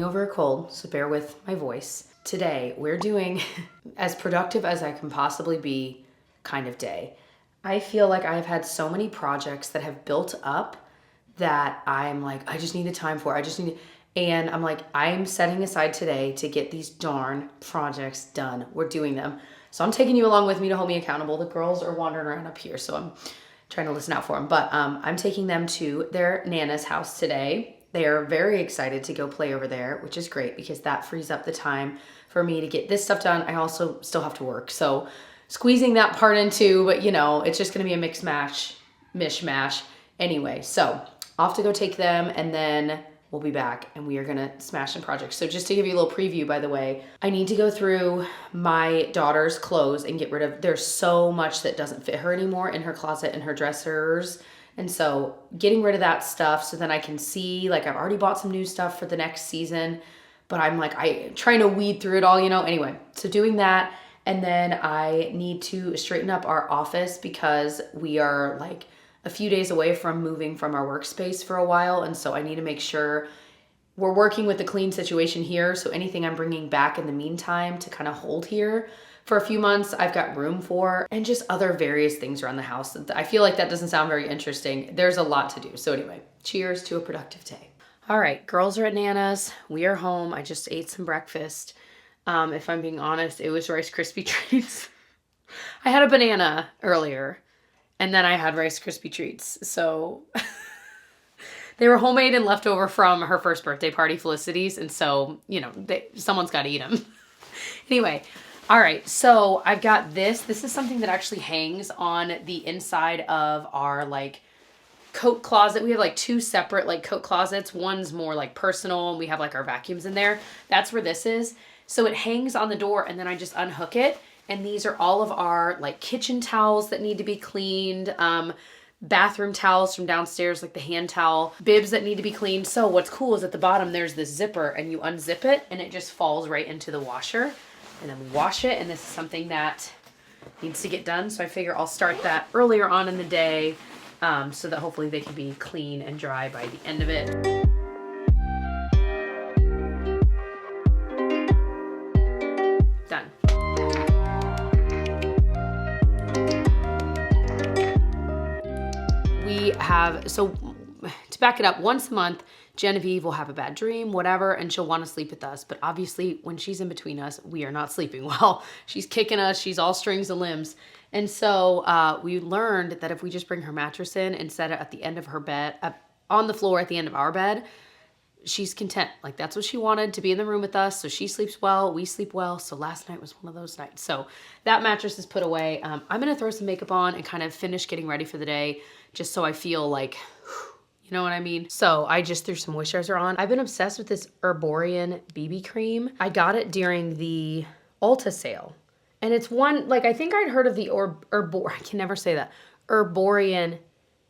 over a cold, so bear with my voice. Today, we're doing as productive as I can possibly be kind of day. I feel like I have had so many projects that have built up that I'm like, I just need the time for it. And I'm like, I'm setting aside today to get these darn projects done. We're doing them. So I'm taking you along with me to hold me accountable. The girls are wandering around up here, so I'm trying to listen out for them. But I'm taking them to their Nana's house today. They are very excited to go play over there, which is great because that frees up the time for me to get this stuff done. I also still have to work. So squeezing that part into, but you know, it's just gonna be a mishmash. Anyway, so off to go take them, and then we'll be back and we are gonna smash some projects. So just to give you a little preview, by the way, I need to go through my daughter's clothes and get rid of, there's so much that doesn't fit her anymore in her closet and her dressers. And so getting rid of that stuff so then I can see, like I've already bought some new stuff for the next season, but I'm like, trying to weed through it all, you know? Anyway, so doing that. And then I need to straighten up our office because we are like a few days away from moving from our workspace for a while. And so I need to make sure we're working with the clean situation here. So anything I'm bringing back in the meantime to kind of hold here for a few months, I've got room for, and just other various things around the house. I feel like that doesn't sound very interesting. There's a lot to do. So anyway, cheers to a productive day. All right, girls are at Nana's. We are home. I just ate some breakfast. If I'm being honest, it was Rice Krispie treats. I had a banana earlier and then I had Rice Krispie treats. So they were homemade and left over from her first birthday party, Felicity's. And so, you know, someone's got to eat them. Anyway, all right, so I've got this. This is something that actually hangs on the inside of our like coat closet. We have like two separate like coat closets. One's more like personal and we have like our vacuums in there. That's where this is. So it hangs on the door and then I just unhook it. And these are all of our like kitchen towels that need to be cleaned, bathroom towels from downstairs, like the hand towel, bibs that need to be cleaned. So what's cool is at the bottom, there's this zipper and you unzip it and it just falls right into the washer. And then we wash it, and this is something that needs to get done. So I figure I'll start that earlier on in the day so that hopefully they can be clean and dry by the end of it. Done. We have, so to back it up, once a month, Genevieve will have a bad dream, whatever, and she'll want to sleep with us. But obviously, when she's in between us, we are not sleeping well. She's kicking us. She's all strings and limbs. And so we learned that if we just bring her mattress in and set it at the end of her bed, on the floor at the end of our bed, she's content. Like that's what she wanted, to be in the room with us. So she sleeps well, we sleep well. So last night was one of those nights. So that mattress is put away. I'm going to throw some makeup on and kind of finish getting ready for the day just so I feel like, you know what I mean? So I just threw some moisturizer on. I've been obsessed with this Herborian BB cream. I got it during the Ulta sale. And it's one, like I think I'd heard of the I can never say that, Herborian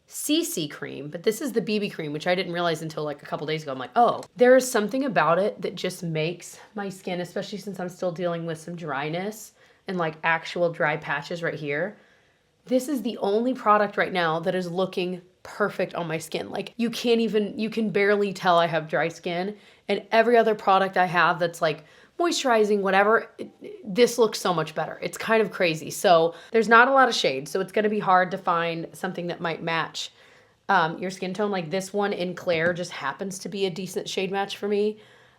CC cream, but this is the BB cream, which I didn't realize until like a couple days ago. I'm like, oh, there's something about it that just makes my skin, especially since I'm still dealing with some dryness and like actual dry patches right here. This is the only product right now that is looking perfect on my skin. Like you can barely tell I have dry skin, and every other product I have that's like moisturizing, whatever, this looks so much better. It's kind of crazy. So there's not a lot of shade. So it's going to be hard to find something that might match your skin tone. Like this one in Claire just happens to be a decent shade match for me.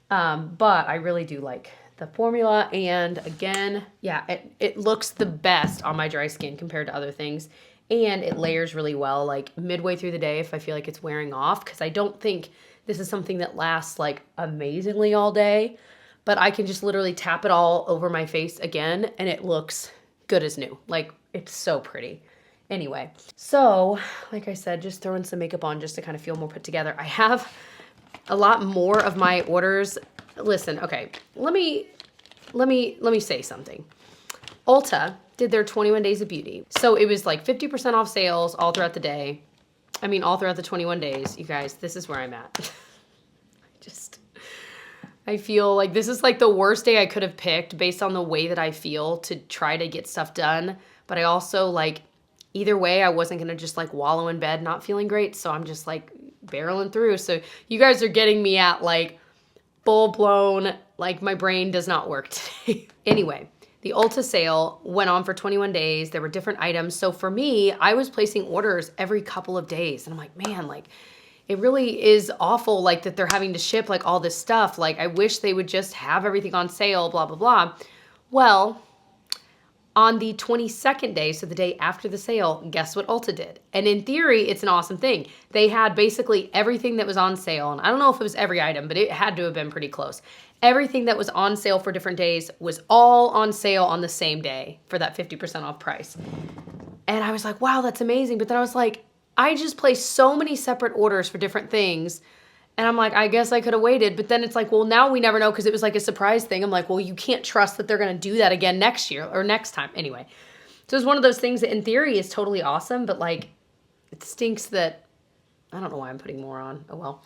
But I really do like the formula. And again, yeah, it looks the best on my dry skin compared to other things. And it layers really well, like midway through the day if I feel like it's wearing off, because I don't think this is something that lasts like amazingly all day. But I can just literally tap it all over my face again and it looks good as new. Like it's so pretty. Anyway, so like I said, just throwing some makeup on just to kind of feel more put together. I have a lot more of my orders. Listen, okay, let me say something. Ulta did their 21 days of beauty. So it was like 50% off sales all throughout the day. I mean, all throughout the 21 days. You guys, this is where I'm at. I feel like this is like the worst day I could have picked based on the way that I feel to try to get stuff done. But I also like, either way, I wasn't going to just like wallow in bed not feeling great. So I'm just like barreling through. So you guys are getting me at like full blown, like my brain does not work today. Anyway, the Ulta sale went on for 21 days. There were different items. So for me, I was placing orders every couple of days. And I'm like, man, like it really is awful like that they're having to ship like all this stuff. Like I wish they would just have everything on sale, blah, blah, blah. Well, on the 22nd day, so the day after the sale, guess what Ulta did? And in theory, it's an awesome thing. They had basically everything that was on sale. And I don't know if it was every item, but it had to have been pretty close. Everything that was on sale for different days was all on sale on the same day for that 50% off price. And I was like, wow, that's amazing. But then I was like, I just placed so many separate orders for different things. And I'm like, I guess I could have waited. But then it's like, well, now we never know because it was like a surprise thing. I'm like, well, you can't trust that they're going to do that again next year or next time. Anyway, so it's one of those things that in theory is totally awesome. But like, it stinks that, I don't know why I'm putting more on. Oh, well,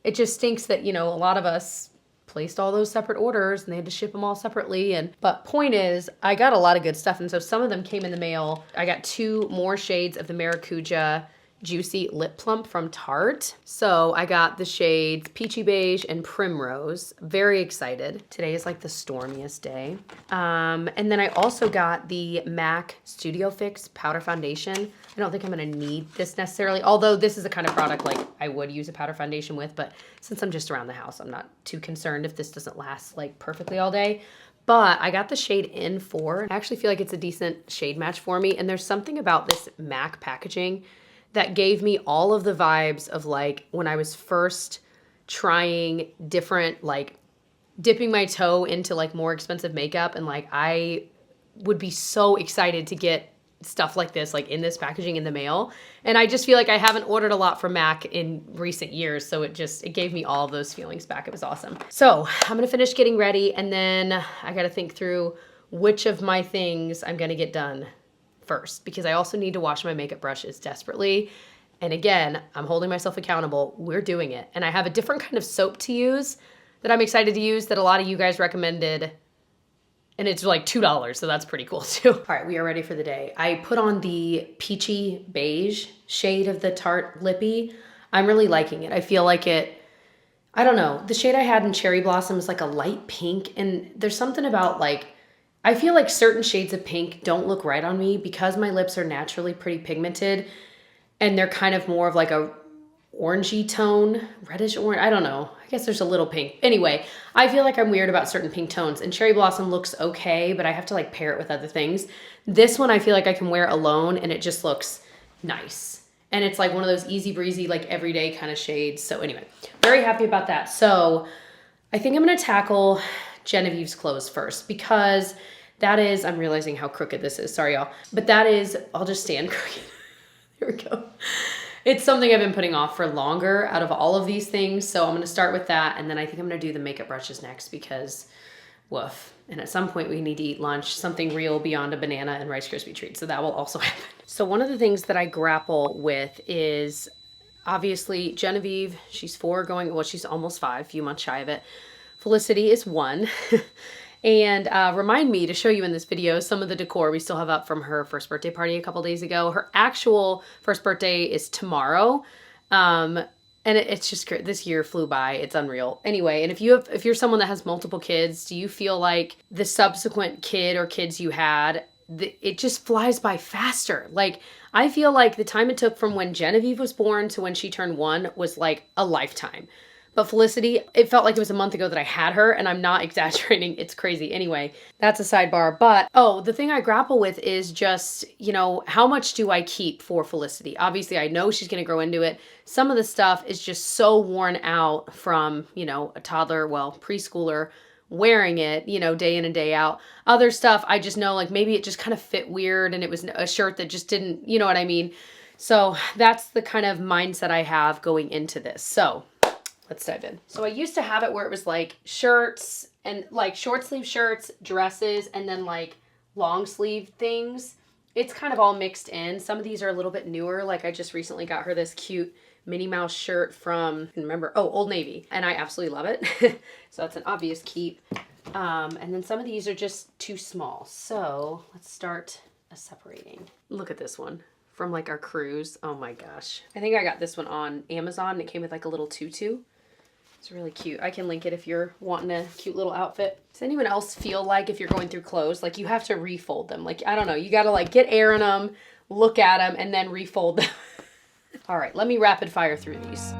it just stinks that, you know, a lot of us placed all those separate orders and they had to ship them all separately. But point is, I got a lot of good stuff. And so some of them came in the mail. I got 2 more shades of the Maracuja Juicy Lip Plump from Tarte. So I got the shades Peachy Beige and Primrose. Very excited. Today is like the stormiest day. And then I also got the MAC Studio Fix Powder Foundation. I don't think I'm gonna need this necessarily, although this is the kind of product like I would use a powder foundation with, but since I'm just around the house, I'm not too concerned if this doesn't last like perfectly all day. But I got the shade N4. I actually feel like it's a decent shade match for me. And there's something about this MAC packaging that gave me all of the vibes of like when I was first trying different, like dipping my toe into like more expensive makeup. And like, I would be so excited to get stuff like this, like in this packaging in the mail. And I just feel like I haven't ordered a lot from MAC in recent years. So it gave me all of those feelings back. It was awesome. So I'm going to finish getting ready. And then I got to think through which of my things I'm going to get done first, because I also need to wash my makeup brushes desperately. And again, I'm holding myself accountable. We're doing it. And I have a different kind of soap to use that I'm excited to use that a lot of you guys recommended. And it's like $2, so that's pretty cool too. All right, we are ready for the day. I put on the Peachy Beige shade of the Tarte Lippy. I'm really liking it. I feel like it, I don't know, the shade I had in Cherry Blossom is like a light pink. And there's something about like, I feel like certain shades of pink don't look right on me because my lips are naturally pretty pigmented and they're kind of more of like a orangey tone, reddish orange. I don't know. I guess there's a little pink. Anyway, I feel like I'm weird about certain pink tones and Cherry Blossom looks okay, but I have to like pair it with other things. This one I feel like I can wear alone and it just looks nice. And it's like one of those easy breezy, like everyday kind of shades. So anyway, very happy about that. So I think I'm going to tackle Genevieve's clothes first because that is, I'm realizing how crooked this is. Sorry, y'all. But that is, I'll just stand crooked. Here we go. It's something I've been putting off for longer out of all of these things. So I'm going to start with that. And then I think I'm going to do the makeup brushes next because woof. And at some point we need to eat lunch, something real beyond a banana and Rice Krispie treat. So that will also happen. So one of the things that I grapple with is obviously Genevieve, she's 4 going, well, she's almost 5, a few months shy of it. Felicity is 1. And remind me to show you in this video some of the decor we still have up from her first birthday party a couple days ago. Her actual first birthday is tomorrow. And it's just great. This year flew by. It's unreal. Anyway, and if you're someone that has multiple kids, do you feel like the subsequent kid or kids you had, it just flies by faster? Like, I feel like the time it took from when Genevieve was born to when she turned 1 was like a lifetime. But Felicity, it felt like it was a month ago that I had her, and I'm not exaggerating. It's crazy. Anyway, that's a sidebar. But, the thing I grapple with is just, how much do I keep for Felicity? Obviously, I know she's going to grow into it. Some of the stuff is just so worn out from, a toddler, preschooler wearing it, day in and day out. Other stuff, I just know, like, maybe it just kind of fit weird, and it was a shirt that just didn't, you know what I mean? So that's the kind of mindset I have going into this. So let's dive in. So I used to have it where it was like shirts and like short sleeve shirts, dresses, and then like long sleeve things. It's kind of all mixed in. Some of these are a little bit newer. Like I just recently got her this cute Minnie Mouse shirt from, Old Navy. And I absolutely love it. So that's an obvious keep. And then some of these are just too small. So let's start separating. Look at this one from like our cruise. Oh my gosh. I think I got this one on Amazon. It came with like a little tutu. It's really cute. I can link it if you're wanting a cute little outfit. Does anyone else feel like if you're going through clothes, like you have to refold them? Like, I don't know, you gotta like get air in them, look at them, and then refold them. All right, let me rapid fire through these.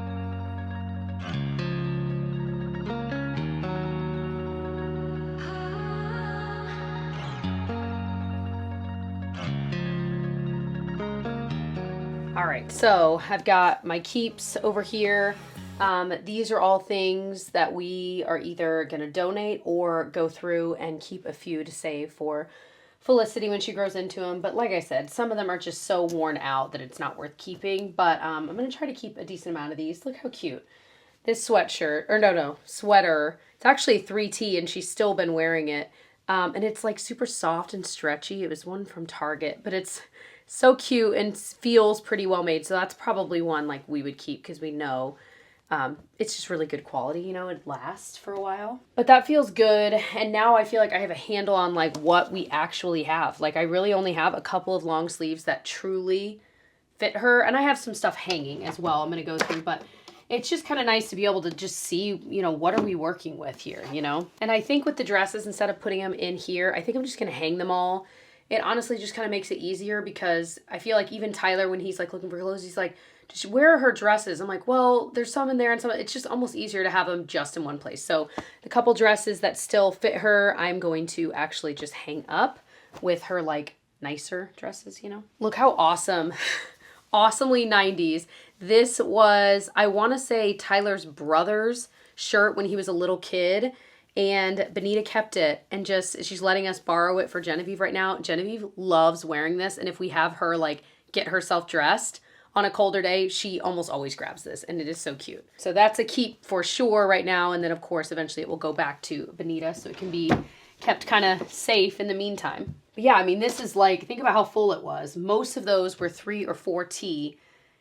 All right, so I've got my keeps over here. These are all things that we are either gonna donate or go through and keep a few to save for Felicity when she grows into them. But like I said, some of them are just so worn out that it's not worth keeping. But I'm gonna try to keep a decent amount of these. Look how cute. This sweatshirt, or no, sweater. It's actually 3T and she's still been wearing it. And it's like super soft and stretchy. It was one from Target, but it's so cute and feels pretty well made. So that's probably one like we would keep because we know it's just really good quality, you know, it lasts for a while. But that feels good. And now I feel like I have a handle on like what we actually have. Like I really only have a couple of long sleeves that truly fit her. And I have some stuff hanging as well I'm going to go through, but it's just kind of nice to be able to just see, you know, what are we working with here, you know? And I think with the dresses, instead of putting them in here, I think I'm just going to hang them all. It honestly just kind of makes it easier because I feel like even Tyler, when he's like looking for clothes, he's like, just where are her dresses? I'm like, well, there's some in there and some, it's just almost easier to have them just in one place. So the couple dresses that still fit her, I'm going to actually just hang up with her like nicer dresses, you know? Look how awesome, awesomely 90s. This was, I want to say Tyler's brother's shirt when he was a little kid. And Benita kept it and just, she's letting us borrow it for Genevieve right now. Genevieve loves wearing this. And if we have her like get herself dressed on a colder day, she almost always grabs this and it is so cute. So that's a keep for sure right now. And then of course, eventually it will go back to Benita so it can be kept kind of safe in the meantime. But yeah, I mean, this is like, think about how full it was. Most of those were 3 or 4T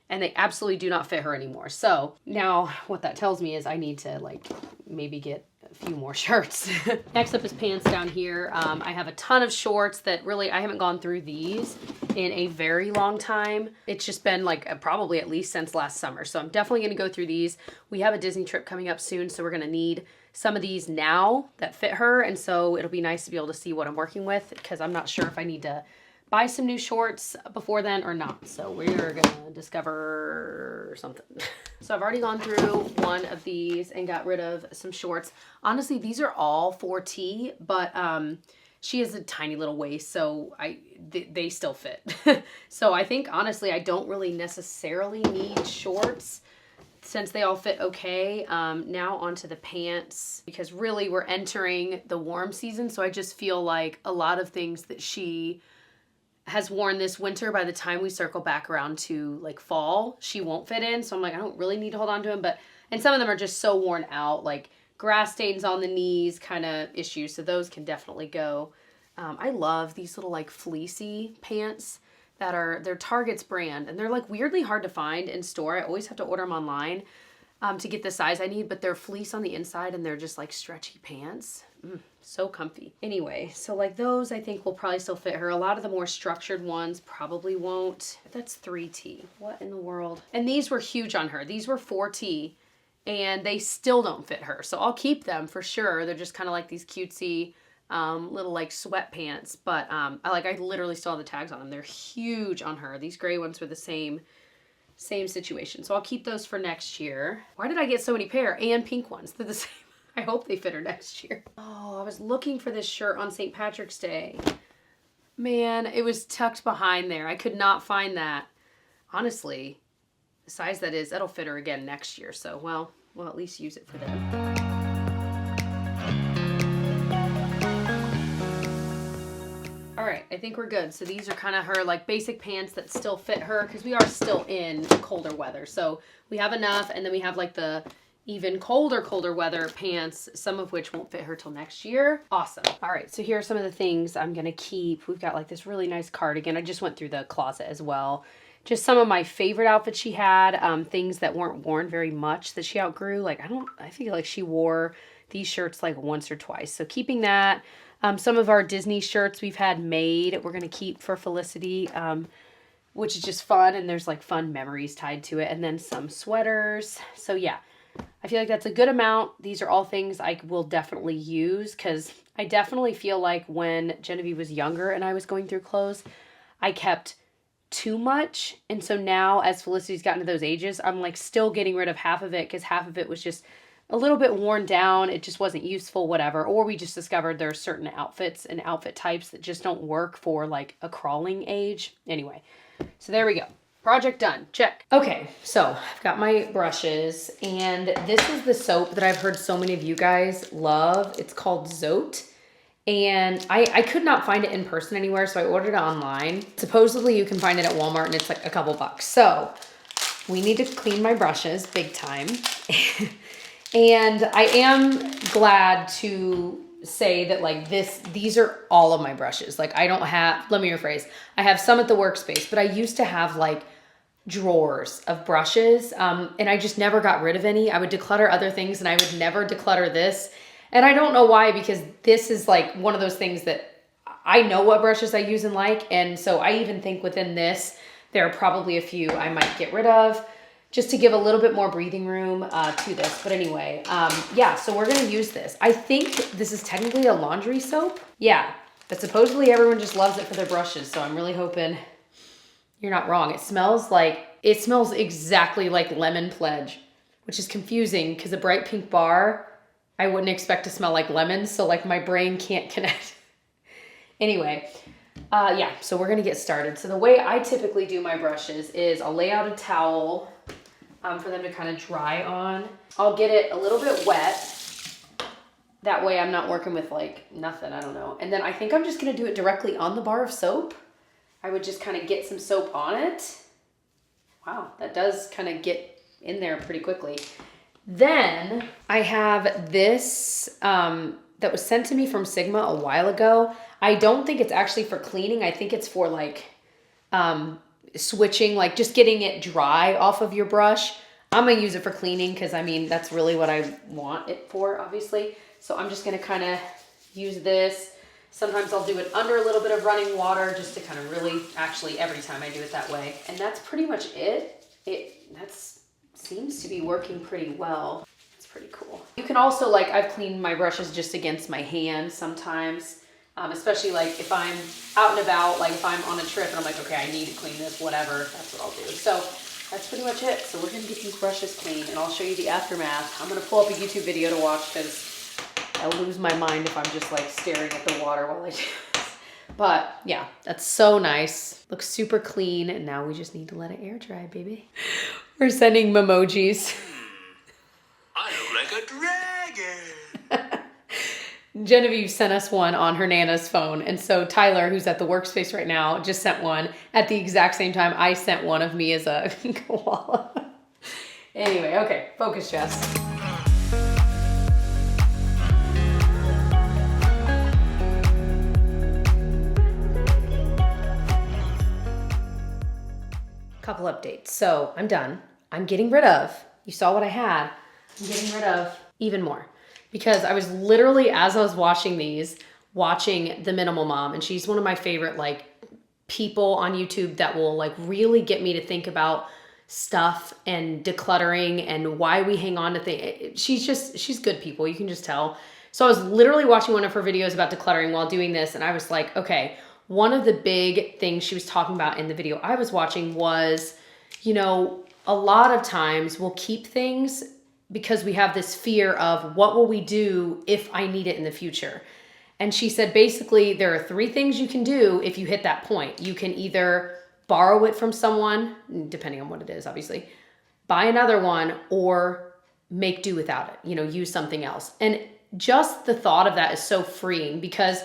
and they absolutely do not fit her anymore. So now what that tells me is I need to like maybe get a few more shirts. Next up is pants down here. I have a ton of shorts that really, I haven't gone through these in a very long time. It's just been like probably at least since last summer. So I'm definitely going to go through these. We have a Disney trip coming up soon. So we're going to need some of these now that fit her. And so it'll be nice to be able to see what I'm working with because I'm not sure if I need to buy some new shorts before then or not. So we're gonna discover something. So I've already gone through one of these and got rid of some shorts. Honestly, these are all 4T, but she has a tiny little waist, so they still fit. So I think honestly, I don't really necessarily need shorts since they all fit okay. Now onto the pants, because really we're entering the warm season. So I just feel like a lot of things that she has worn this winter, by the time we circle back around to like fall, she won't fit in. So I'm like, I don't really need to hold on to them, and some of them are just so worn out, like grass stains on the knees kind of issues. So those can definitely go. I love these little like fleecy pants that they're Target's brand and they're like weirdly hard to find in store. I always have to order them online to get the size I need, but they're fleece on the inside and they're just like stretchy pants. So comfy. Anyway, so like those I think will probably still fit her. A lot of the more structured ones probably won't. That's 3T. What in the world? And these were huge on her. These were 4T and they still don't fit her. So I'll keep them for sure. They're just kind of like these cutesy little like sweatpants. But I literally still have the tags on them. They're huge on her. These gray ones were the same situation. So I'll keep those for next year. Why did I get so many pair? And pink ones. They're the same. I hope they fit her next year. Oh, I was looking for this shirt on St. Patrick's Day. Man, it was tucked behind there. I could not find that. Honestly, the size that is, that'll fit her again next year. So, well, we'll at least use it for them. All right, I think we're good. So these are kind of her like basic pants that still fit her because we are still in colder weather. So we have enough, and then we have like the even colder weather pants, some of which won't fit her till next year. Awesome. All right, so here are some of the things I'm gonna keep. We've got like this really nice cardigan. I just went through the closet as well. Just some of my favorite outfits she had, things that weren't worn very much that she outgrew. Like I feel like she wore these shirts like once or twice. So keeping that. Some of our Disney shirts we've had made, we're gonna keep for Felicity, which is just fun, and there's like fun memories tied to it. And then some sweaters. So yeah. I feel like that's a good amount. These are all things I will definitely use because I definitely feel like when Genevieve was younger and I was going through clothes, I kept too much. And so now as Felicity's gotten to those ages, I'm like still getting rid of half of it because half of it was just a little bit worn down. It just wasn't useful, whatever. Or we just discovered there are certain outfits and outfit types that just don't work for like a crawling age. Anyway, so there we go. Project done. Check. Okay, so I've got my brushes, and this is the soap that I've heard so many of you guys love. It's called Zote, and I could not find it in person anywhere, so I ordered it online. Supposedly you can find it at Walmart, and it's like a couple bucks. So we need to clean my brushes big time. And I am glad to say that like these are all of my brushes. Like I don't have, let me rephrase, I have some at the workspace, but I used to have like drawers of brushes, and I just never got rid of any. I would declutter other things and I would never declutter this. And I don't know why, because this is like one of those things that I know what brushes I use and like. And so I even think within this, there are probably a few I might get rid of just to give a little bit more breathing room to this. But anyway, yeah, so we're gonna use this. I think this is technically a laundry soap. Yeah, but supposedly everyone just loves it for their brushes. So I'm really hoping you're not wrong. It smells exactly like Lemon Pledge, which is confusing because a bright pink bar, I wouldn't expect to smell like lemons. So like my brain can't connect. Anyway, yeah, so we're gonna get started. So the way I typically do my brushes is I'll lay out a towel for them to kind of dry on. I'll get it a little bit wet. That way I'm not working with like nothing, I don't know. And then I think I'm just gonna do it directly on the bar of soap. I would just kind of get some soap on it. Wow, that does kind of get in there pretty quickly. Then I have this that was sent to me from Sigma a while ago. I don't think it's actually for cleaning. I think it's for like switching, like just getting it dry off of your brush. I'm gonna use it for cleaning because I mean, that's really what I want it for, obviously. So I'm just gonna kind of use this. Sometimes I'll do it under a little bit of running water just to kind of really, actually every time I do it that way. And that's pretty much it. That seems to be working pretty well. It's pretty cool. You can also like, I've cleaned my brushes just against my hand sometimes. Especially like if I'm out and about, like if I'm on a trip and I'm like, okay, I need to clean this, whatever, that's what I'll do. So that's pretty much it. So we're gonna get these brushes clean and I'll show you the aftermath. I'm gonna pull up a YouTube video to watch because I'll lose my mind if I'm just like staring at the water while I do this. But yeah, that's so nice. Looks super clean. And now we just need to let it air dry, baby. We're sending memojis. I look like a dragon. Genevieve sent us one on her Nana's phone. And so Tyler, who's at the workspace right now, just sent one at the exact same time I sent one of me as a koala. Anyway, okay, focus, Jess. Couple updates. So I'm done. I'm getting rid of, you saw what I had, I'm getting rid of even more. Because I was literally, as I was watching these, watching The Minimal Mom, and she's one of my favorite like people on YouTube that will like really get me to think about stuff and decluttering and why we hang on to things. She's good people, you can just tell. So I was literally watching one of her videos about decluttering while doing this, and I was like, okay, one of the big things she was talking about in the video I was watching was, you know, a lot of times we'll keep things because we have this fear of what will we do if I need it in the future. And she said, basically, there are three things you can do if you hit that point. You can either borrow it from someone, depending on what it is, obviously, buy another one, or make do without it, you know, use something else. And just the thought of that is so freeing because,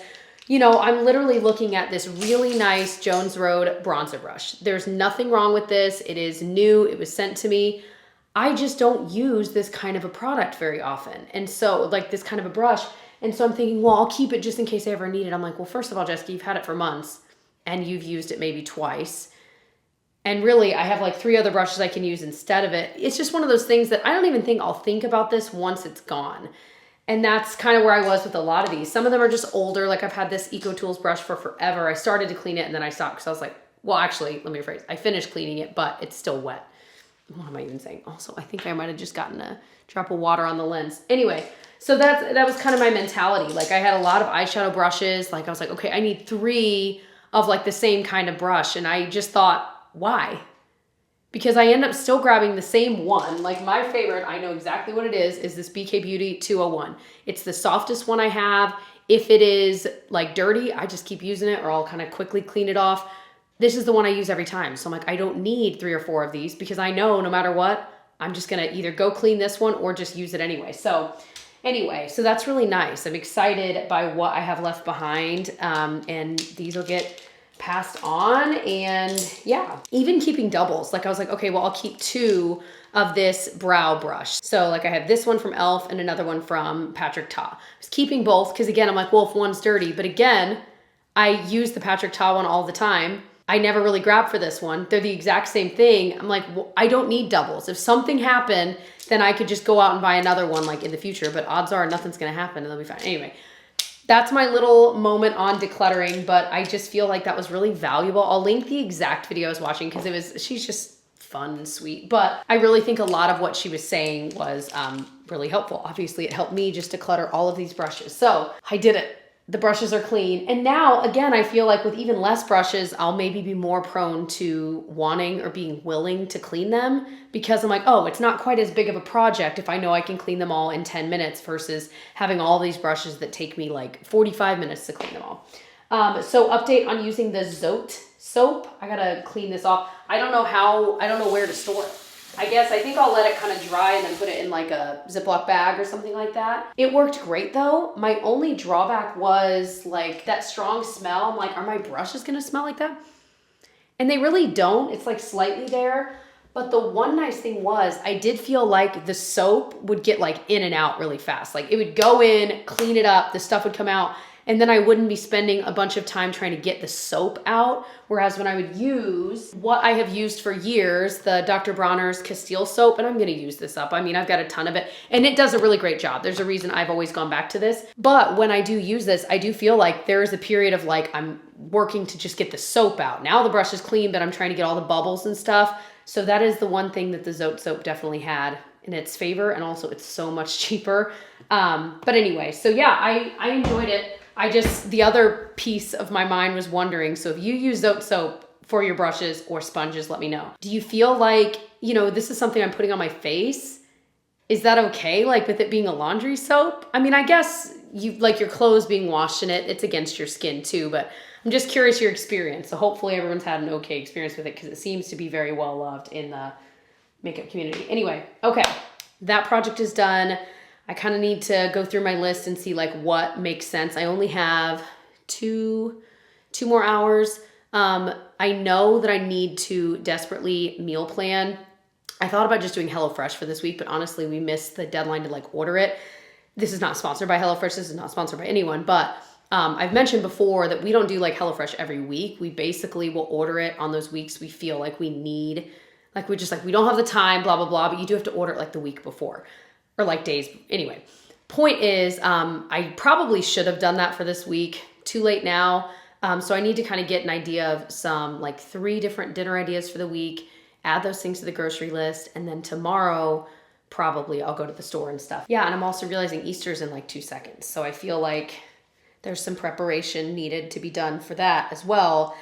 you know, I'm literally looking at this really nice Jones Road bronzer brush. There's nothing wrong with this. It is new. It was sent to me. I just don't use this kind of a product very often. And so like this kind of a brush. And so I'm thinking, well, I'll keep it just in case I ever need it. I'm like, well, first of all, Jessica, you've had it for months and you've used it maybe twice. And really I have like 3 other brushes I can use instead of it. It's just one of those things that I don't even think I'll think about this once it's gone. And that's kind of where I was with a lot of these. Some of them are just older. Like I've had this Eco Tools brush for forever. I started to clean it and then I stopped because I was like, well, actually, let me rephrase. I finished cleaning it, but it's still wet. what am I even saying? Also, I think I might have just gotten a drop of water on the lens. Anyway, so that was kind of my mentality. Like I had a lot of eyeshadow brushes. Like I was like, okay, I need 3 of like the same kind of brush. And I just thought, why? Because I end up still grabbing the same one. Like my favorite, I know exactly what it is this BK Beauty 201. It's the softest one I have. If it is like dirty, I just keep using it or I'll kind of quickly clean it off. This is the one I use every time. So I'm like, I don't need 3 or 4 of these because I know no matter what, I'm just gonna either go clean this one or just use it anyway. So anyway, so that's really nice. I'm excited by what I have left behind, and these will get passed on. And yeah, even keeping doubles. Like I was like, okay, well, I'll keep 2 of this brow brush. So like I have this one from e.l.f. and another one from Patrick Ta. I was keeping both because again, I'm like, well, if one's dirty, but again, I use the Patrick Ta one all the time. I never really grab for this one. They're the exact same thing. I'm like, well, I don't need doubles. If something happened, then I could just go out and buy another one like in the future, but odds are nothing's gonna happen and they'll be fine. Anyway, that's my little moment on decluttering, but I just feel like that was really valuable. I'll link the exact video I was watching because she's just fun and sweet, but I really think a lot of what she was saying was really helpful. Obviously, it helped me just declutter all of these brushes. So I did it. The brushes are clean. And now, again, I feel like with even less brushes, I'll maybe be more prone to wanting or being willing to clean them because I'm like, oh, it's not quite as big of a project if I know I can clean them all in 10 minutes versus having all these brushes that take me like 45 minutes to clean them all. So update on using the Zote soap. I gotta clean this off. I don't know where to store it. I think I'll let it kind of dry and then put it in like a Ziploc bag or something like that. It worked great though. My only drawback was like that strong smell. I'm like, are my brushes gonna smell like that? And they really don't. It's like slightly there. But the one nice thing was I did feel like the soap would get like in and out really fast. Like it would go in, clean it up, the stuff would come out, and then I wouldn't be spending a bunch of time trying to get the soap out. Whereas when I would use what I have used for years, the Dr. Bronner's Castile soap, and I'm gonna use this up. I mean, I've got a ton of it and it does a really great job. There's a reason I've always gone back to this. But when I do use this, I do feel like there is a period of like, I'm working to just get the soap out. Now the brush is clean, but I'm trying to get all the bubbles and stuff. So that is the one thing that the Zote soap definitely had in its favor. And also it's so much cheaper. But anyway, so yeah, I enjoyed it. The other piece of my mind was wondering, so if you use Zote soap for your brushes or sponges, let me know. Do you feel like, this is something I'm putting on my face? Is that okay? Like with it being a laundry soap? I mean, I guess like your clothes being washed in it, it's against your skin too, but I'm just curious your experience. So hopefully everyone's had an okay experience with it because it seems to be very well loved in the makeup community. Anyway, okay, that project is done. I kind of need to go through my list and see like what makes sense. I only have two more hours. I know that I need to desperately meal plan. I thought about just doing HelloFresh for this week, but honestly, we missed the deadline to like order it. This is not sponsored by HelloFresh. This is not sponsored by anyone, but I've mentioned before that we don't do like HelloFresh every week. We basically will order it on those weeks we feel like we need, like we don't have the time, blah, blah, blah, but you do have to order it like the week before. Or like days. Anyway, point is, I probably should have done that for this week. Too late now. So I need to kind of get an idea of some like 3 different dinner ideas for the week, add those things to the grocery list. And then tomorrow, probably I'll go to the store and stuff. Yeah. And I'm also realizing Easter's in like 2 seconds. So I feel like there's some preparation needed to be done for that as well.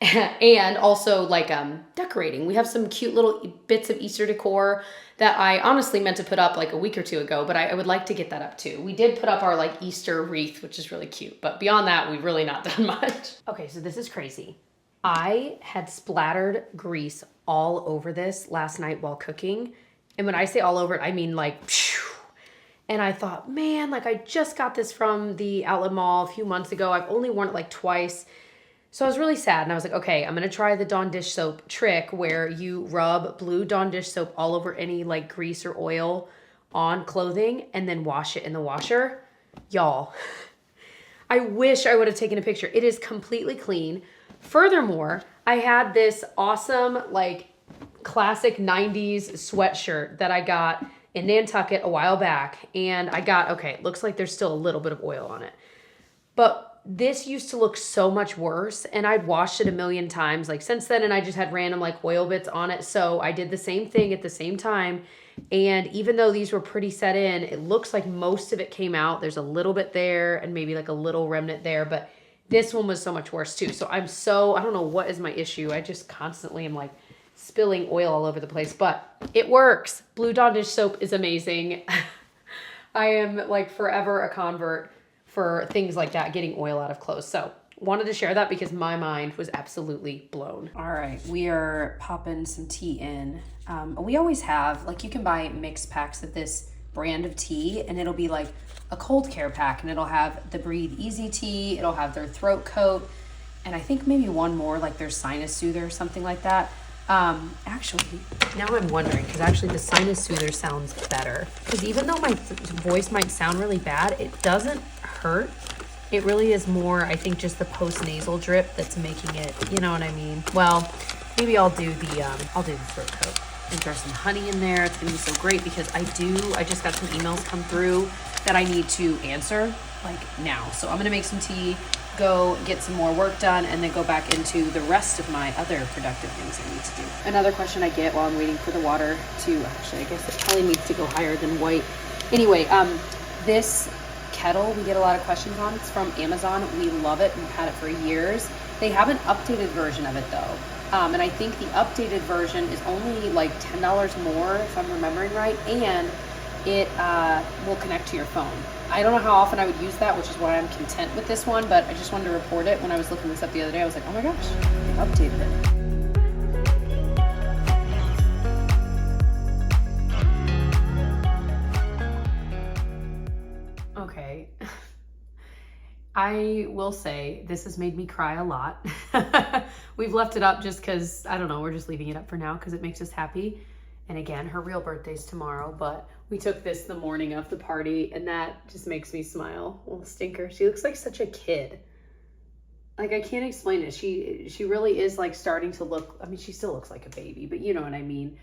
And also like decorating. We have some cute little bits of Easter decor that I honestly meant to put up like a week or 2 ago, but I would like to get that up too. We did put up our like Easter wreath, which is really cute, but beyond that, we've really not done much. Okay, so this is crazy. I had splattered grease all over this last night while cooking. And when I say all over it, I mean like, phew. And I thought, man, like I just got this from the outlet mall a few months ago. I've only worn it like twice. So I was really sad and I was like, okay, I'm gonna try the Dawn dish soap trick where you rub blue Dawn dish soap all over any like grease or oil on clothing and then wash it in the washer. Y'all, I wish I would have taken a picture. It is completely clean. Furthermore, I had this awesome like classic 90s sweatshirt that I got in Nantucket a while back and it looks like there's still a little bit of oil on it. But this used to look so much worse, and I'd washed it a million times like since then, and I just had random like oil bits on it. So I did the same thing at the same time. And even though these were pretty set in, it looks like most of it came out. There's a little bit there and maybe like a little remnant there, but this one was so much worse too. So I don't know what is my issue. I just constantly am like spilling oil all over the place, but it works. Blue Dawn dish soap is amazing. I am like forever a convert for things like that, getting oil out of clothes. So wanted to share that because my mind was absolutely blown. All right, we are popping some tea in. We always have, like, you can buy mixed packs of this brand of tea, and it'll be like a cold care pack, and it'll have the Breathe Easy tea, it'll have their throat coat, and I think maybe one more, like their sinus soother or something like that. Actually, now I'm wondering, because actually the sinus soother sounds better. Because even though my voice might sound really bad, it doesn't hurt. It really is more, I think, just the post-nasal drip that's making it, you know what I mean? Well, maybe I'll do the throat coat and throw some honey in there. It's gonna be so great because I just got some emails come through that I need to answer like now. So I'm gonna make some tea, go get some more work done, and then go back into the rest of my other productive things I need to do. Another question I get while I'm waiting for the water to, actually, I guess it probably needs to go higher than white. Anyway, this kettle we get a lot of questions on. It's from Amazon. We love it. We've had it for years. They have an updated version of it though. And I think the updated version is only like $10 more, if I'm remembering right, and it will connect to your phone. I don't know how often I would use that, which is why I'm content with this one, but I just wanted to report it. When I was looking this up the other day, I was like, oh my gosh, they updated it. Okay. I will say this has made me cry a lot. We've left it up just because, I don't know, we're just leaving it up for now because it makes us happy. And again, her real birthday's tomorrow, but we took this the morning of the party, and that just makes me smile. Little stinker. She looks like such a kid. Like, I can't explain it. She really is like starting to look, I mean, she still looks like a baby, but you know what I mean.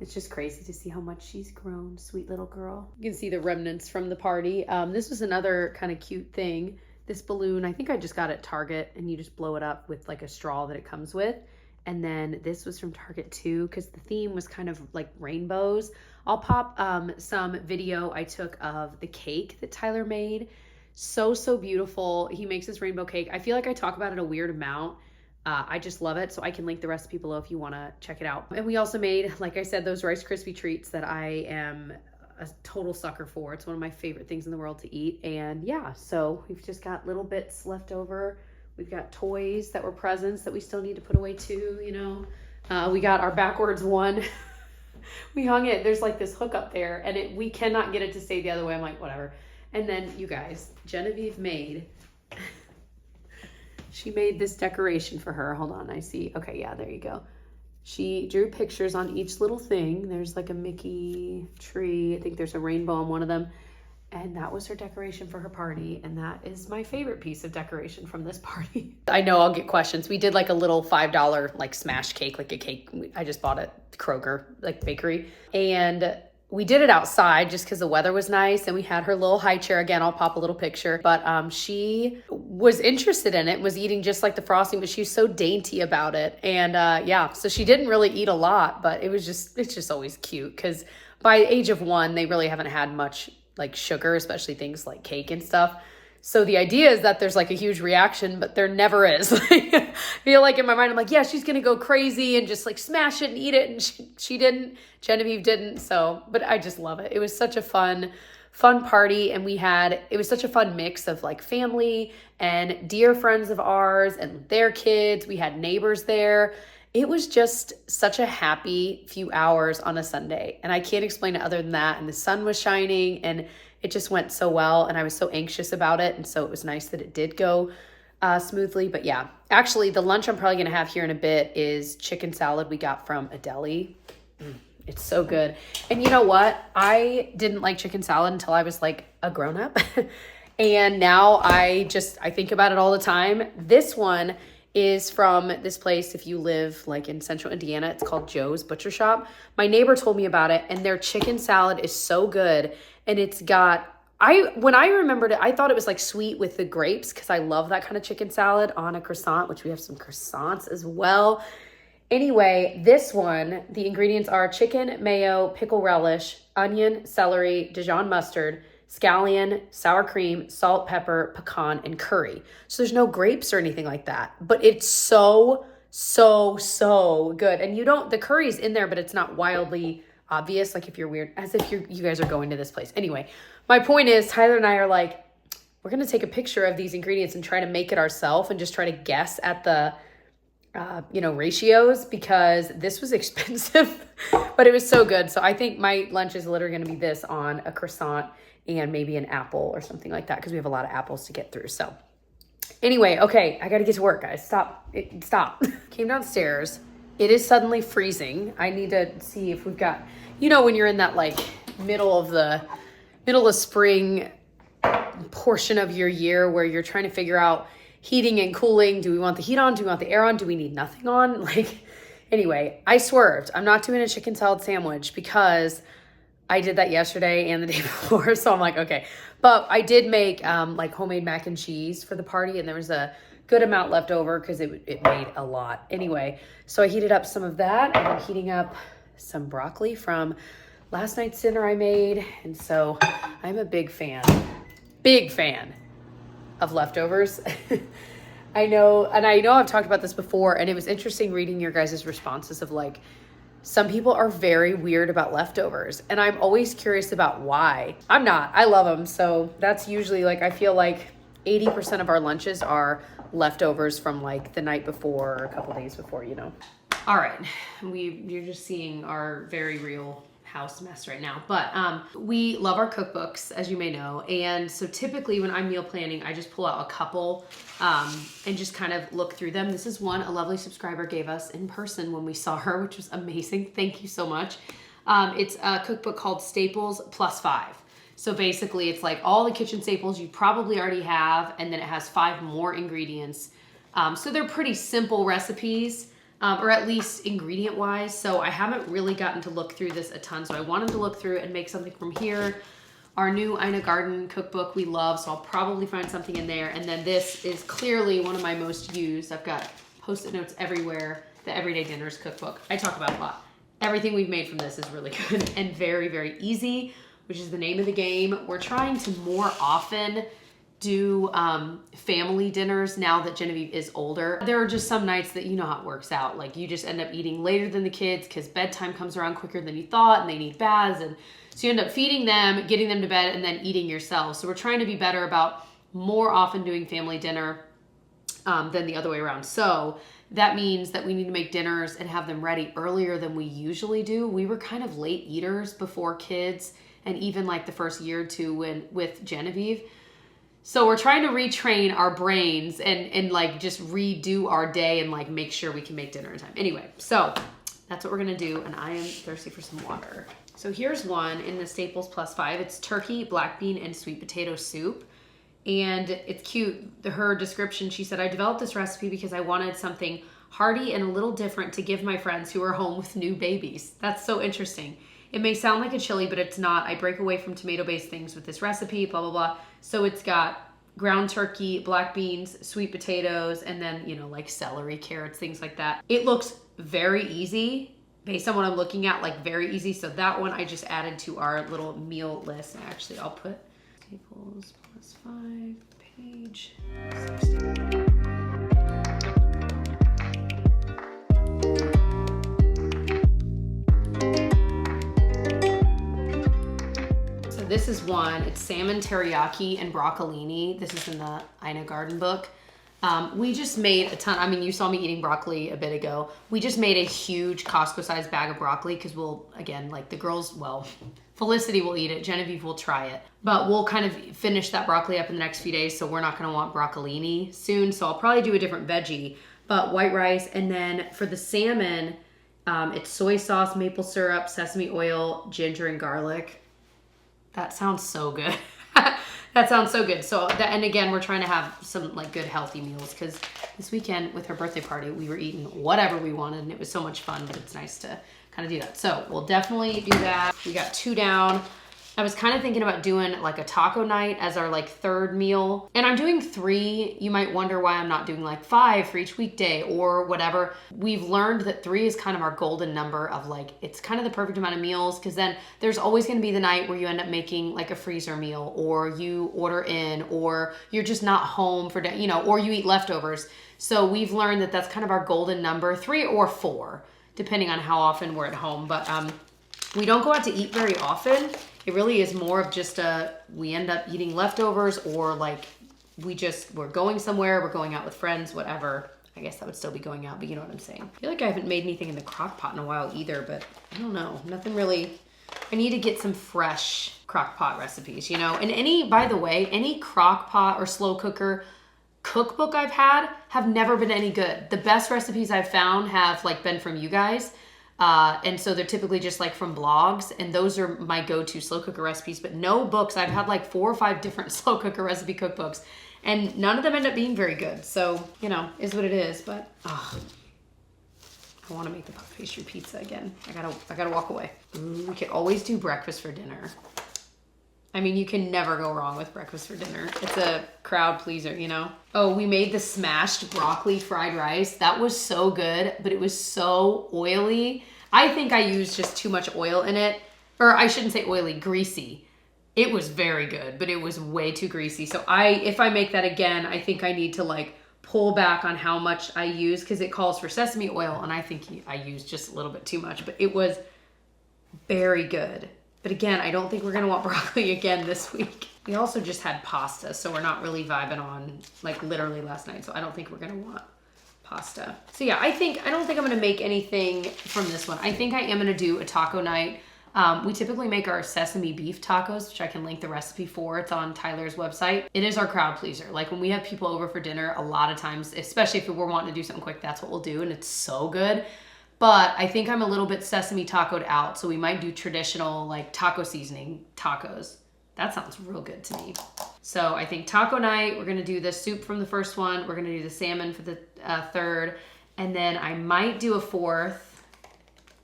It's just crazy to see how much she's grown. Sweet little girl. You can see the remnants from the party. This was another kind of cute thing. This balloon, I think I just got at Target, and you just blow it up with like a straw that it comes with. And then this was from Target too, because the theme was kind of like rainbows. I'll pop some video I took of the cake that Tyler made. So beautiful. He makes this rainbow cake. I feel like I talk about it a weird amount. I just love it. So I can link the recipe below if you want to check it out. And we also made, like I said, those Rice Krispie treats that I am a total sucker for. It's one of my favorite things in the world to eat. And yeah, so we've just got little bits left over. We've got toys that were presents that we still need to put away too, you know. We got our backwards one. We hung it. There's like this hook up there, and we cannot get it to stay the other way. I'm like, whatever. And then you guys, Genevieve she made this decoration for her. Hold on, I see. Okay, yeah, there you go. She drew pictures on each little thing. There's like a Mickey tree. I think there's a rainbow on one of them. And that was her decoration for her party. And that is my favorite piece of decoration from this party. I know I'll get questions. We did like a little $5 like smash cake, like a cake I just bought at Kroger, like bakery. And we did it outside just because the weather was nice, and we had her little high chair. Again, I'll pop a little picture. But she was interested in it, was eating just like the frosting, but she was so dainty about it. And yeah, so she didn't really eat a lot, but it's just always cute because by the age of 1, they really haven't had much like sugar, especially things like cake and stuff. So the idea is that there's like a huge reaction, but there never is. I feel like in my mind, I'm like, yeah, she's going to go crazy and just like smash it and eat it. And she didn't. Genevieve didn't. So, but I just love it. It was such a fun party. And it was such a fun mix of like family and dear friends of ours and their kids. We had neighbors there. It was just such a happy few hours on a Sunday. And I can't explain it other than that. And the sun was shining, and it just went so well. And I was so anxious about it. And so it was nice that it did go smoothly. But yeah, actually the lunch I'm probably going to have here in a bit is chicken salad we got from a deli. It's so good. And you know what? I didn't like chicken salad until I was like a grown up. And now I think about it all the time. This one is from this place. If you live like in central Indiana, it's called Joe's Butcher Shop. My neighbor told me about it, and their chicken salad is so good. And it's got When I remembered it, I thought it was like sweet with the grapes because I love that kind of chicken salad on a croissant, which we have some croissants as well. Anyway, this one, the ingredients are chicken, mayo, pickle relish, onion, celery, Dijon mustard, scallion, sour cream, salt, pepper, pecan, and curry. So there's no grapes or anything like that, but it's so good. And the curry's in there, but it's not wildly obvious. Like if you're weird, as if you guys are going to this place. Anyway, my point is Tyler and I are like, we're going to take a picture of these ingredients and try to make it ourselves and just try to guess at the, ratios, because this was expensive, but it was so good. So I think my lunch is literally going to be this on a croissant and maybe an apple or something like that, because we have a lot of apples to get through. So anyway, okay, I got to get to work, guys. Stop. Came downstairs. It is suddenly freezing. I need to see if we've got, when you're in that like middle of spring portion of your year where you're trying to figure out heating and cooling. Do we want the heat on? Do we want the air on? Do we need nothing on? Anyway, I swerved. I'm not doing a chicken salad sandwich because I did that yesterday and the day before. So I'm like, okay. But I did make homemade mac and cheese for the party, and there was a good amount left over because it made a lot. Anyway, so I heated up some of that, and I'm heating up some broccoli from last night's dinner I made. And so I'm a big fan of leftovers. I know I've talked about this before, and it was interesting reading your guys' responses of like, some people are very weird about leftovers, and I'm always curious about why. I'm not. I love them. So that's usually I feel like 80% of our lunches are leftovers from like the night before or a couple days before, All right. You're just seeing our very real house mess right now, but we love our cookbooks, as you may know, and so typically when I'm meal planning, I just pull out a couple and just kind of look through them. This is one a lovely subscriber gave us in person when we saw her, which was amazing. Thank you so much. It's a cookbook called Staples Plus 5. So basically it's like all the kitchen staples you probably already have, and then it has 5 more ingredients. So they're pretty simple recipes, or at least ingredient wise. So I haven't really gotten to look through this a ton. So I wanted to look through and make something from here. Our new Ina Garden cookbook we love, so I'll probably find something in there. And then this is clearly one of my most used. I've got Post-it notes everywhere. The Everyday Dinners cookbook. I talk about a lot. Everything we've made from this is really good and very, very easy, which is the name of the game. We're trying to more often do family dinners now that Genevieve is older. There are just some nights that how it works out. Like you just end up eating later than the kids because bedtime comes around quicker than you thought and they need baths. And so you end up feeding them, getting them to bed, and then eating yourself. So we're trying to be better about more often doing family dinner than the other way around. So that means that we need to make dinners and have them ready earlier than we usually do. We were kind of late eaters before kids, and even like the first year or two with Genevieve. So we're trying to retrain our brains and like just redo our day and like make sure we can make dinner in time. Anyway, so that's what we're gonna do, and I am thirsty for some water. So here's one in the Staples Plus 5. It's turkey, black bean, and sweet potato soup. And it's cute. Her description, she said, I developed this recipe because I wanted something hearty and a little different to give my friends who are home with new babies. That's so interesting. It may sound like a chili, but it's not. I break away from tomato-based things with this recipe, blah, blah, blah. So it's got ground turkey, black beans, sweet potatoes, and then, like celery, carrots, things like that. It looks very easy based on what I'm looking at, like very easy. So that one I just added to our little meal list. And actually, I'll put Staples Plus 5, page 60. This is one, it's salmon teriyaki and broccolini. This is in the Ina Garden book. We just made a ton. I mean, you saw me eating broccoli a bit ago. We just made a huge Costco-sized bag of broccoli because we'll, again, like the girls, well, Felicity will eat it. Genevieve will try it. But we'll kind of finish that broccoli up in the next few days, so we're not going to want broccolini soon. So I'll probably do a different veggie, but white rice. And then for the salmon, it's soy sauce, maple syrup, sesame oil, ginger, and garlic. That sounds so good. That sounds so good. So and again, we're trying to have some like good healthy meals because this weekend with her birthday party, we were eating whatever we wanted and it was so much fun, but it's nice to kind of do that. So we'll definitely do that. We got 2 down. I was kind of thinking about doing like a taco night as our like third meal. And I'm doing 3. You might wonder why I'm not doing like 5 for each weekday or whatever. We've learned that 3 is kind of our golden number of like, it's kind of the perfect amount of meals, because then there's always going to be the night where you end up making like a freezer meal, or you order in, or you're just not home for, you know, or you eat leftovers. So we've learned that that's kind of our golden number, 3 or 4, depending on how often we're at home. But we don't go out to eat very often. It really is more of just we end up eating leftovers, or like we're going somewhere, we're going out with friends, whatever. I guess that would still be going out, but you know what I'm saying. I feel like I haven't made anything in the crock pot in a while either, but I don't know. Nothing really. I need to get some fresh crock pot recipes, you know? And by the way, any crock pot or slow cooker cookbook I've had have never been any good. The best recipes I've found have like been from you guys. And so they're typically just like from blogs, and those are my go-to slow cooker recipes, but no books. I've had like 4 or 5 different slow cooker recipe cookbooks, and none of them end up being very good. So, you know, is what it is, but I want to make the puff pastry pizza again. I gotta walk away. We could always do breakfast for dinner. I mean, you can never go wrong with breakfast for dinner. It's a crowd pleaser, you know? Oh, we made the smashed broccoli fried rice. That was so good, but it was so oily. I think I used just too much oil in it. Or I shouldn't say oily, greasy. It was very good, but it was way too greasy. So if I make that again, I think I need to like pull back on how much I use, because it calls for sesame oil, and I think I used just a little bit too much, but it was very good. But again, I don't think we're gonna want broccoli again this week. We also just had pasta, so we're not really vibing on like literally last night. So I don't think we're gonna want pasta. So yeah, I don't think I'm gonna make anything from this one. I think I am gonna do a taco night. We typically make our sesame beef tacos, which I can link the recipe for. It's on Tyler's website. It is our crowd pleaser. Like when we have people over for dinner, a lot of times, especially if we're wanting to do something quick, that's what we'll do, and it's so good. But I think I'm a little bit sesame tacoed out, so we might do traditional like taco seasoning tacos. That sounds real good to me. So I think taco night, we're gonna do the soup from the first one, we're gonna do the salmon for the third, and then I might do a 4th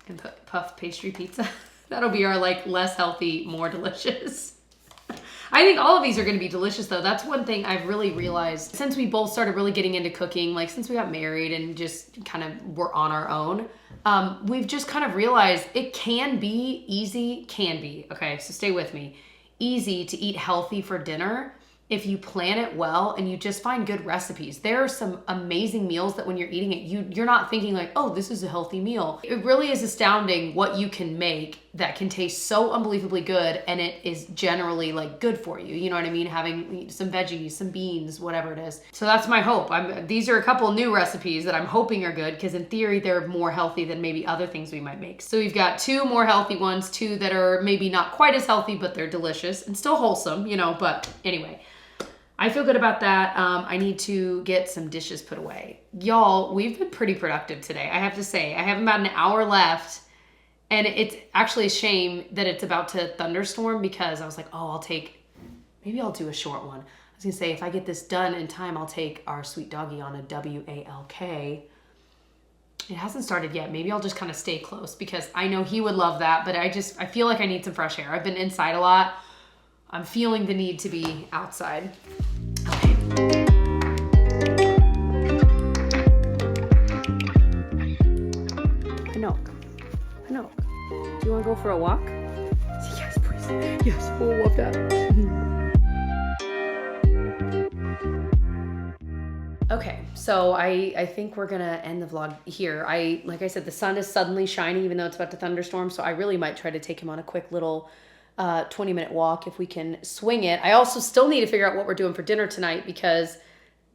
and put puff pastry pizza. That'll be our like less healthy, more delicious. I think all of these are gonna be delicious though. That's one thing I've really realized since we both started really getting into cooking, like since we got married and just kind of were on our own, we've just kind of realized it can be easy, okay, so stay with me, easy to eat healthy for dinner if you plan it well and you just find good recipes. There are some amazing meals that when you're eating it, you're not thinking like, oh, this is a healthy meal. It really is astounding what you can make that can taste so unbelievably good, and it is generally like good for you. You know what I mean? Having some veggies, some beans, whatever it is. So that's my hope. These are a couple new recipes that I'm hoping are good, because in theory, they're more healthy than maybe other things we might make. So we've got 2 more healthy ones, 2 that are maybe not quite as healthy, but they're delicious and still wholesome, you know, but anyway. I feel good about that. I need to get some dishes put away. Y'all, we've been pretty productive today. I have to say, I have about an hour left, and it's actually a shame that it's about to thunderstorm, because I was like, oh, maybe I'll do a short one. I was gonna say, if I get this done in time, I'll take our sweet doggy on a WALK. It hasn't started yet. Maybe I'll just kind of stay close, because I know he would love that, but I feel like I need some fresh air. I've been inside a lot. I'm feeling the need to be outside. Okay. Pinocchio. Do you want to go for a walk? Yes, please. Yes, we'll love that. Okay, so I think we're gonna end the vlog here. Like I said, the sun is suddenly shining, even though it's about to thunderstorm, so I really might try to take him on a quick little 20-minute walk if we can swing it. I also still need to figure out what we're doing for dinner tonight, because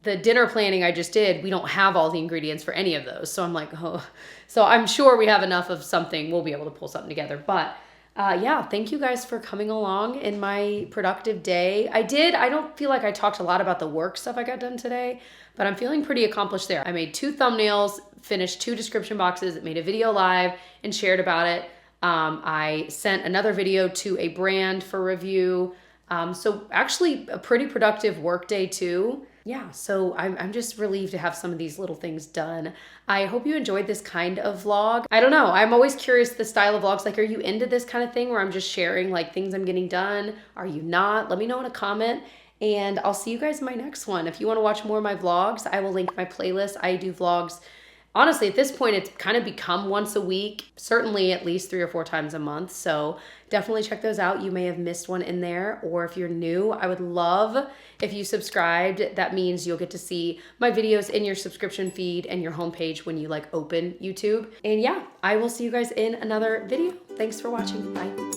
the dinner planning I just did, we don't have all the ingredients for any of those. So I'm like, oh. So I'm sure we have enough of something. We'll be able to pull something together. But yeah, thank you guys for coming along in my productive day. I don't feel like I talked a lot about the work stuff I got done today, but I'm feeling pretty accomplished there. I made 2 thumbnails, finished 2 description boxes, made a video live and shared about it. I sent another video to a brand for review. So actually a pretty productive work day too. Yeah, so I'm just relieved to have some of these little things done. I hope you enjoyed this kind of vlog. I don't know, I'm always curious the style of vlogs. Like, are you into this kind of thing where I'm just sharing like things I'm getting done? Are you not? Let me know in a comment. And I'll see you guys in my next one. If you want to watch more of my vlogs, I will link my playlist. I do vlogs. Honestly, at this point, it's kind of become once a week, certainly at least 3 or 4 times a month. So definitely check those out. You may have missed one in there, or if you're new, I would love if you subscribed. That means you'll get to see my videos in your subscription feed and your homepage when you like open YouTube. And yeah, I will see you guys in another video. Thanks for watching. Bye.